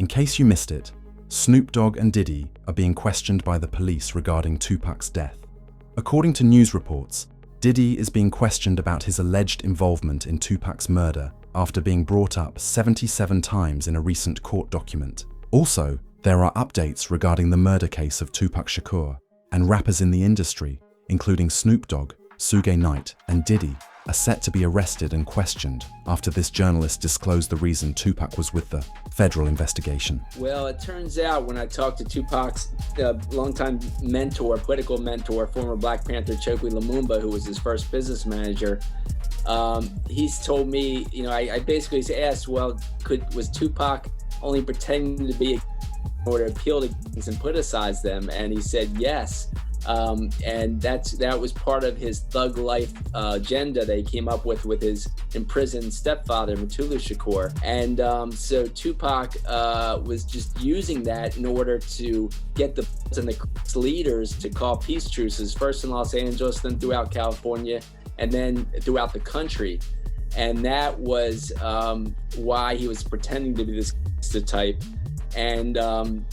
In case you missed it, Snoop Dogg and Diddy are being questioned by the police regarding Tupac's death. According to news reports, Diddy is being questioned about his alleged involvement in Tupac's murder after being brought up 77 times in a recent court document. Also, there are updates regarding the murder case of Tupac Shakur, and rappers in the industry, including Snoop Dogg, Suge Knight, and Diddy, are set to be arrested and questioned after this journalist disclosed the reason Tupac was with the federal investigation. Well, it turns out when I talked to Tupac's longtime mentor, political mentor, former Black Panther Chokwe Lumumba, who was his first business manager, he's told me, I basically asked, well, was Tupac only pretending to be in order to appeal to gangs and politicize them? And he said yes. And that was part of his thug life agenda that he came up with his imprisoned stepfather, Tupac Shakur. And so Tupac was just using that in order to get the leaders to call peace truces, first in Los Angeles, then throughout California, and then throughout the country. And that was why he was pretending to be this type. And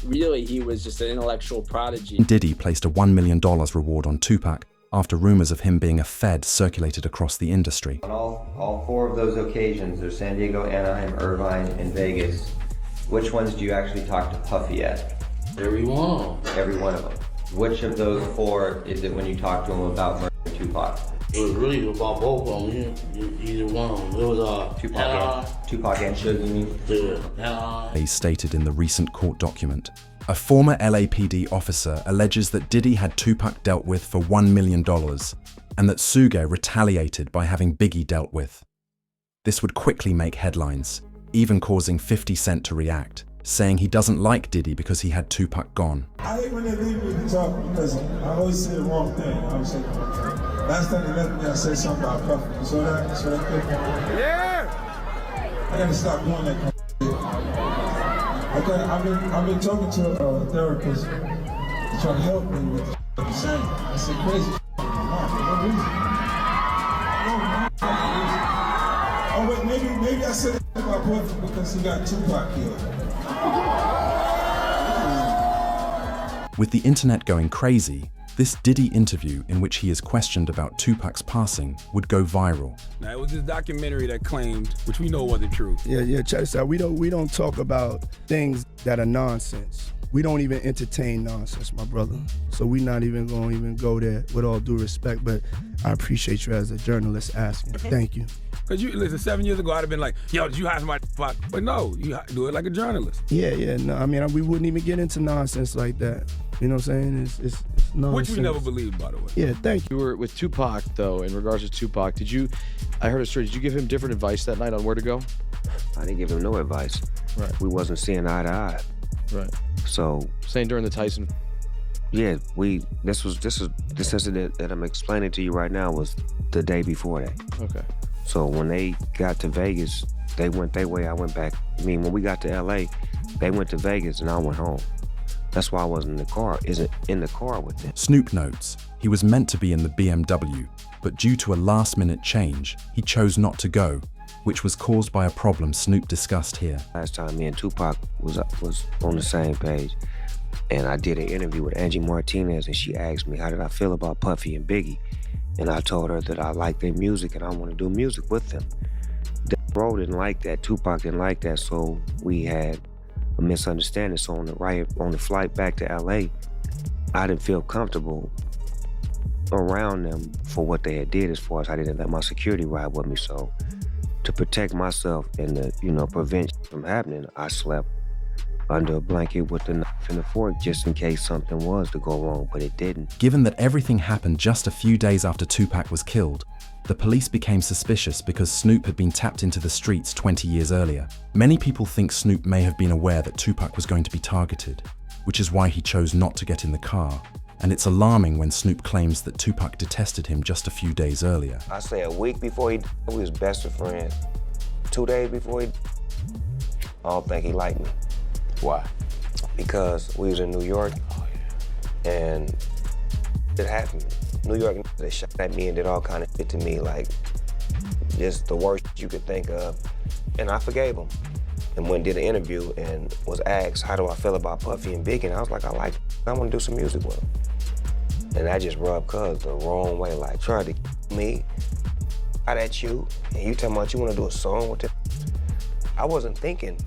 really, he was just an intellectual prodigy. Diddy placed a $1 million reward on Tupac after rumors of him being a Fed circulated across the industry. On all four of those occasions, there's San Diego, Anaheim, Irvine, and Vegas. Which ones do you actually talk to Puffy at? Every one. Every one of them. Which of those four is it when you talk to him about murdering Tupac? It was really about both of them. Either one of them. It was Tupac and Suge, you mean? Yeah. They stated in the recent court document. A former LAPD officer alleges that Diddy had Tupac dealt with for $1 million and that Suge retaliated by having Biggie dealt with. This would quickly make headlines, even causing 50 Cent to react, saying he doesn't like Diddy because he had Tupac gone. I hate when they leave me to talk because I always say the wrong thing. Last time they left me, I said something about Puffy. You saw that? Yeah! I gotta stop doing that. I've been talking to a therapist to try to help me with the saying. I said crazy for no reason. Oh wait, maybe I said it about Puffy because he got Tupac killed. With the internet going crazy, this Diddy interview in which he is questioned about Tupac's passing would go viral. Now, it was this documentary that claimed, which we know wasn't true. Yeah, check this out. We don't talk about things that are nonsense. We don't even entertain nonsense, my brother. So we're not even going to go there, with all due respect, but I appreciate you as a journalist asking. Thank you. Because listen, 7 years ago, I'd have been like, yo, did you hire somebody? But no, you do it like a journalist. Yeah, no, I mean, we wouldn't even get into nonsense like that. You know what I'm saying? It's nonsense. Which we never believed, by the way. Yeah, thank you. You were with Tupac, though, in regards to Tupac. I heard a story, did you give him different advice that night on where to go? I didn't give him no advice. Right. We wasn't seeing eye to eye. Right. So. Saying during the Tyson. Yeah, this incident that I'm explaining to you right now was the day before that. Okay. So when they got to Vegas, they went their way, I went back. I mean, when we got to LA, they went to Vegas and I went home. That's why I wasn't in the car with them. Snoop notes he was meant to be in the BMW, but due to a last-minute change, he chose not to go, which was caused by a problem Snoop discussed here. Last time me and Tupac was on the same page, and I did an interview with Angie Martinez, and she asked me how did I feel about Puffy and Biggie, and I told her that I like their music and I want to do music with them. Bro didn't like that, Tupac didn't like that, so we had a misunderstanding. So on the flight back to LA, I didn't feel comfortable around them for what they had did, as far as I didn't let my security ride with me. So to protect myself and to prevent from happening, I slept under a blanket with the knife and the fork just in case something was to go wrong, but it didn't. Given that everything happened just a few days after Tupac was killed, the police became suspicious because Snoop had been tapped into the streets 20 years earlier. Many people think Snoop may have been aware that Tupac was going to be targeted, which is why he chose not to get in the car. And it's alarming when Snoop claims that Tupac detested him just a few days earlier. I say a week before we was best of friends. 2 days before I don't think he liked me. Why? Because we was in New York, and it happened. New York, they shot at me and did all kind of shit to me, like just the worst you could think of. And I forgave him. and went and did an interview and was asked, how do I feel about Puffy and Biggie? And I was like, I want to do some music with them. And I just rubbed Cuz the wrong way, like trying to me, out at you, and you talking about you want to do a song with them. I wasn't thinking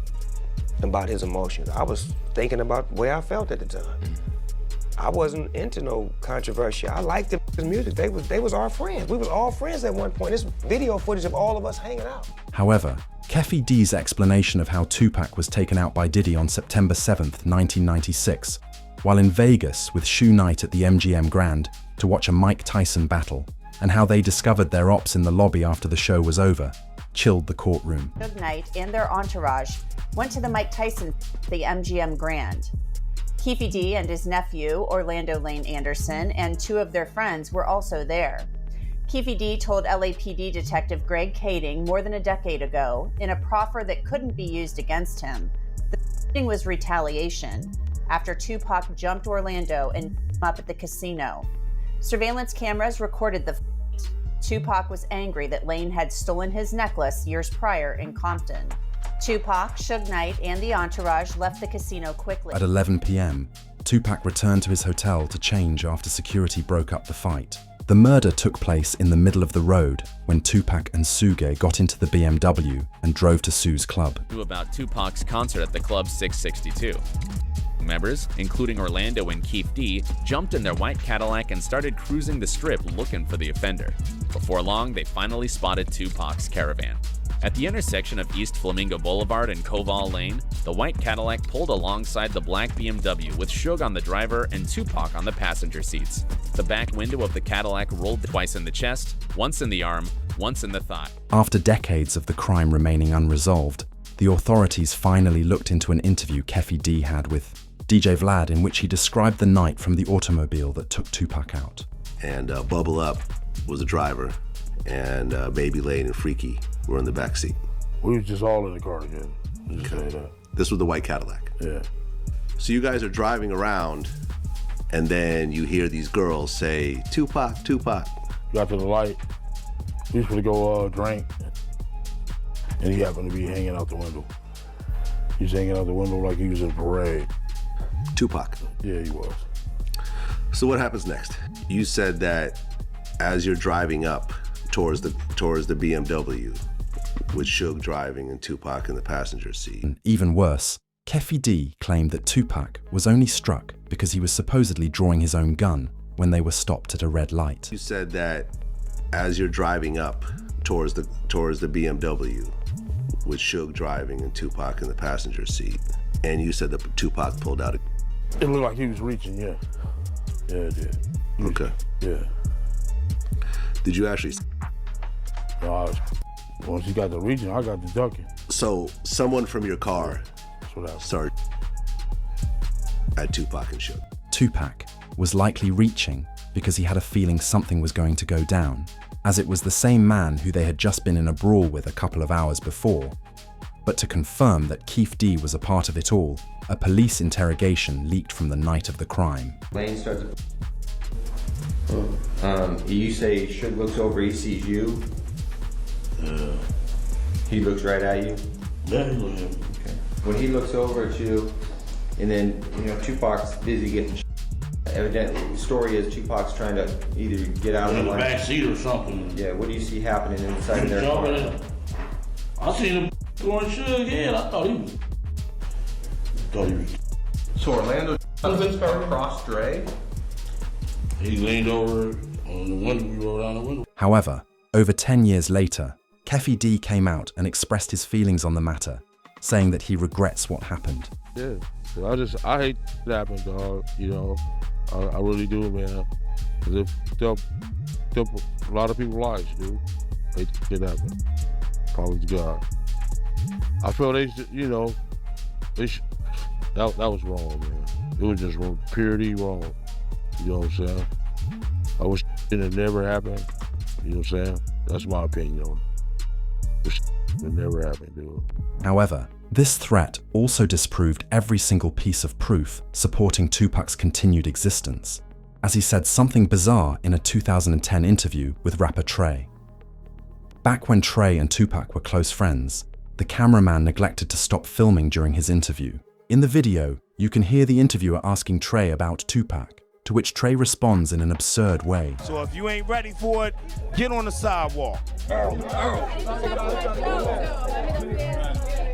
about his emotions. I was thinking about the way I felt at the time. I wasn't into no controversy. I liked his music. They was our friends. We was all friends at one point. There's video footage of all of us hanging out. However, Keffe D's explanation of how Tupac was taken out by Diddy on September 7th, 1996, while in Vegas with Shoe Knight at the MGM Grand to watch a Mike Tyson battle, and how they discovered their ops in the lobby after the show was over, chilled the courtroom. Suge Knight and their entourage went to the Mike Tyson at the MGM Grand. Keffe D and his nephew, Orlando Lane Anderson, and two of their friends were also there. Keffe D told LAPD Detective Greg Kading more than a decade ago, in a proffer that couldn't be used against him, the shooting was retaliation after Tupac jumped Orlando and beat him up at the casino. Surveillance cameras recorded the fight. Tupac was angry that Lane had stolen his necklace years prior in Compton. Tupac, Suge Knight, and the entourage left the casino quickly. At 11 p.m., Tupac returned to his hotel to change after security broke up the fight. The murder took place in the middle of the road when Tupac and Suge got into the BMW and drove to Sue's club. About Tupac's concert at the Club 662. Members, including Orlando and Keffe D, jumped in their white Cadillac and started cruising the strip looking for the offender. Before long, they finally spotted Tupac's caravan. At the intersection of East Flamingo Boulevard and Koval Lane, the white Cadillac pulled alongside the black BMW with Suge on the driver and Tupac on the passenger seats. The back window of the Cadillac rolled twice in the chest, once in the arm, once in the thigh. After decades of the crime remaining unresolved, the authorities finally looked into an interview Keffe D had with DJ Vlad in which he described the night from the automobile that took Tupac out. And Bubble Up was the driver, and Baby Lane and Freaky were in the back seat. We was just all in the car together. Just say that. This was the white Cadillac? Yeah. So you guys are driving around, and then you hear these girls say, Tupac, Tupac. Got to the light. We was gonna go drink, and he happened to be hanging out the window. He was hanging out the window like he was in a parade. Tupac? Yeah, he was. So what happens next? You said that as you're driving up towards the BMW, with Suge driving and Tupac in the passenger seat. Even worse, Keffe D claimed that Tupac was only struck because he was supposedly drawing his own gun when they were stopped at a red light. You said that as you're driving up towards the BMW, with Suge driving and Tupac in the passenger seat, and you said that Tupac pulled out a... It looked like he was reaching, yeah. Yeah, it did. Okay. Yeah. Did you actually... No, once he got the reaching, I got the ducking. So someone from your car started at Tupac and Suge. Tupac was likely reaching because he had a feeling something was going to go down, as it was the same man who they had just been in a brawl with a couple of hours before. But to confirm that Keffe D was a part of it all, a police interrogation leaked from the night of the crime. Lane starts. You say Suge looks over, he sees you. He looks right at you. Yeah, he looks at me. Okay. When he looks over at you, and then Tupac's busy getting. Evidently, the story is Tupac's trying to either get out in of the back seat or something. Yeah. What do you see happening inside of their car? I seen him going Suge head. I thought he was. So Orlando crossed Dre. He leaned over on the window. We rolled down the window. However, over 10 years later, Keffe D came out and expressed his feelings on the matter, saying that he regrets what happened. Yeah, I hate that happened, dog. I really do, man. Cause it took a lot of people's lives, dude. Hate that happened. Probably to God. I feel that was wrong, man. It was just wrong, purity wrong. You know what I'm saying? I wish it had never happened. You know what I'm saying? That's my opinion on it. It never happened, dude. However, this threat also disproved every single piece of proof supporting Tupac's continued existence, as he said something bizarre in a 2010 interview with rapper Trey. Back when Trey and Tupac were close friends, the cameraman neglected to stop filming during his interview. In the video, you can hear the interviewer asking Trey about Tupac, to which Trey responds in an absurd way. So if you ain't ready for it, get on the sidewalk.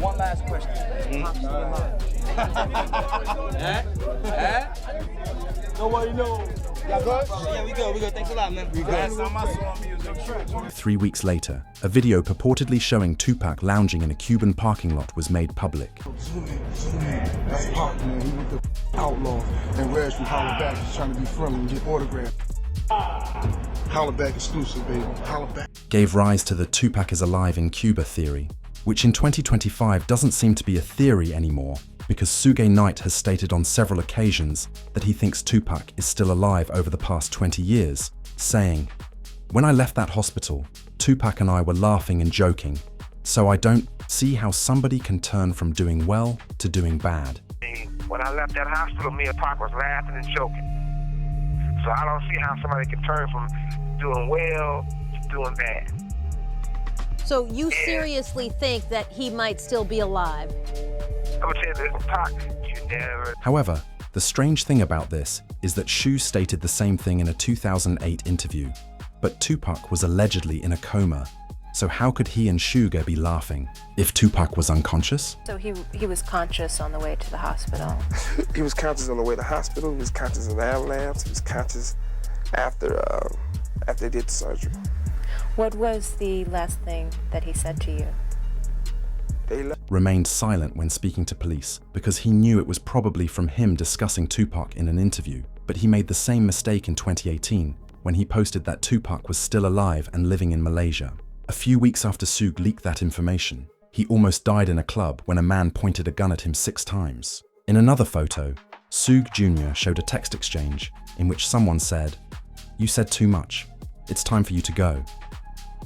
One last question. Nobody knows. Y'all good? Yeah, we good. Thanks a lot, man. We good. 3 weeks later, a video purportedly showing Tupac lounging in a Cuban parking lot was made public. That's Pac, man. He with the outlaw. And Reg from Holla Back is trying to be friendly and get autographed. Holla Back exclusive, baby. Holla Back. Gave rise to the Tupac is alive in Cuba theory, which in 2025 doesn't seem to be a theory anymore, because Suge Knight has stated on several occasions that he thinks Tupac is still alive over the past 20 years, saying, "When I left that hospital, Tupac and I were laughing and joking, so I don't see how somebody can turn from doing well to doing bad." When I left that hospital, me and Pac was laughing and joking. So I don't see how somebody can turn from doing well to doing bad. So you seriously think that he might still be alive? I'm gonna tell you this, Pac, you never. However, the strange thing about this is that Shu stated the same thing in a 2008 interview, but Tupac was allegedly in a coma. So how could he and Suge be laughing if Tupac was unconscious? So he was conscious on the way to the hospital? He was conscious on the way to the hospital. He was conscious in our labs. He was conscious after they did the surgery. What was the last thing that he said to you? Remained silent when speaking to police because he knew it was probably from him discussing Tupac in an interview, but he made the same mistake in 2018 when he posted that Tupac was still alive and living in Malaysia. A few weeks after Suge leaked that information, he almost died in a club when a man pointed a gun at him 6 times. In another photo, Suge Jr. showed a text exchange in which someone said, "You said too much. It's time for you to go."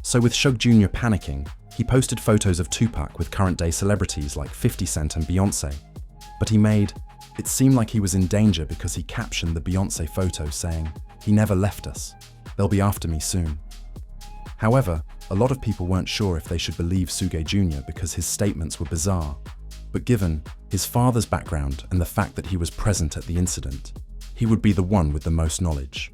So with Suge Jr. panicking, he posted photos of Tupac with current-day celebrities like 50 Cent and Beyonce. But he made it seem like he was in danger because he captioned the Beyonce photo saying, "He never left us. They'll be after me soon." However, a lot of people weren't sure if they should believe Suge Jr. because his statements were bizarre. But given his father's background and the fact that he was present at the incident, he would be the one with the most knowledge.